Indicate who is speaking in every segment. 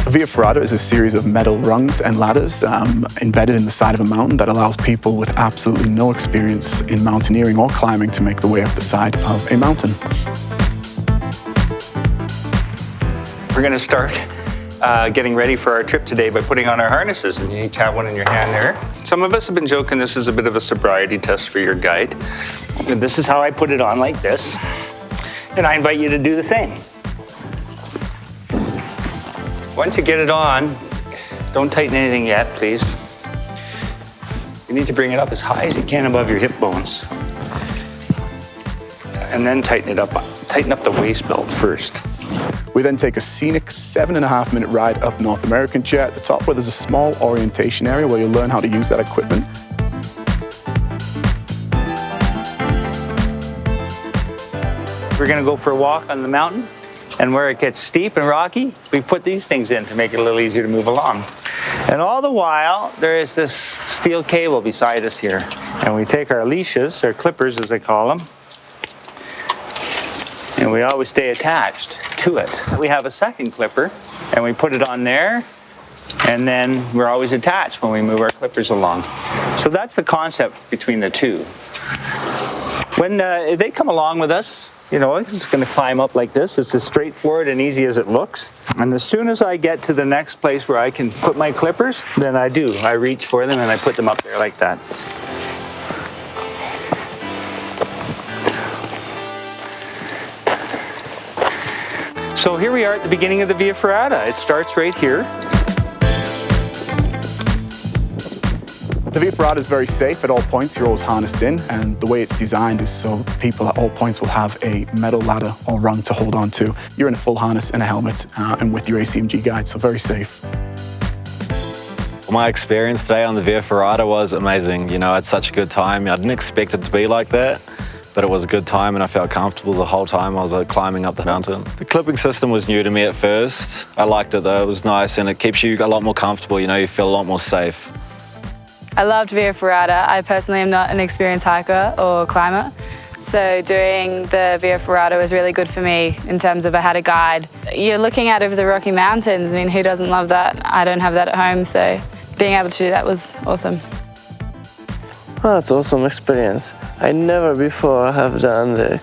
Speaker 1: Via Ferrata is a series of metal rungs and ladders embedded in the side of a mountain that allows people with absolutely no experience in mountaineering or climbing to make the way up the side of a mountain.
Speaker 2: We're going to start getting ready for our trip today by putting on our harnesses, and you each have one in your hand there. Some of us have been joking this is a bit of a sobriety test for your guide. And this is how I put it on, like this. And I invite you to do the same. Once you get it on, don't tighten anything yet, please. You need to bring it up as high as you can above your hip bones. And then tighten it up. Tighten up the waist belt first.
Speaker 1: We then take a scenic 7.5-minute ride up North American Chair at the top, where there's a small orientation area where you'll learn how to use that equipment.
Speaker 2: We're going to go for a walk on the mountain, and where it gets steep and rocky, we've put these things in to make it a little easier to move along. And all the while, there is this steel cable beside us here, and we take our leashes, or clippers as they call them, and we always stay attached to it. We have a second clipper, and we put it on there, and then we're always attached when we move our clippers along. So that's the concept between the two. When they come along with us, you know, it's just going to climb up like this. It's as straightforward and easy as it looks. And as soon as I get to the next place where I can put my clippers, then I do. I reach for them and I put them up there like that. So here we are at the beginning of the Via Ferrata. It starts right here.
Speaker 1: The Via Ferrata is very safe at all points. You're always harnessed in, and the way it's designed is so people at all points will have a metal ladder or rung to hold on to. You're in a full harness and a helmet and with your ACMG guide, so very safe.
Speaker 3: My experience today on the Via Ferrata was amazing. You know, I had such a good time. I didn't expect it to be like that, but it was a good time and I felt comfortable the whole time I was climbing up the mountain. The clipping system was new to me at first. I liked it though, it was nice and it keeps you a lot more comfortable, you know, you feel a lot more safe.
Speaker 4: I loved Via Ferrata. I personally am not an experienced hiker or climber, so doing the Via Ferrata was really good for me in terms of I had a guide. You're looking out over the Rocky Mountains. I mean, who doesn't love that? I don't have that at home, so being able to do that was awesome.
Speaker 5: Oh, it's an awesome experience. I never before have done the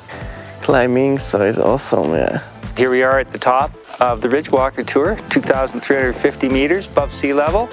Speaker 5: climbing, so it's awesome, yeah.
Speaker 2: Here we are at the top of the Ridgewalker Tour, 2,350 meters above sea level.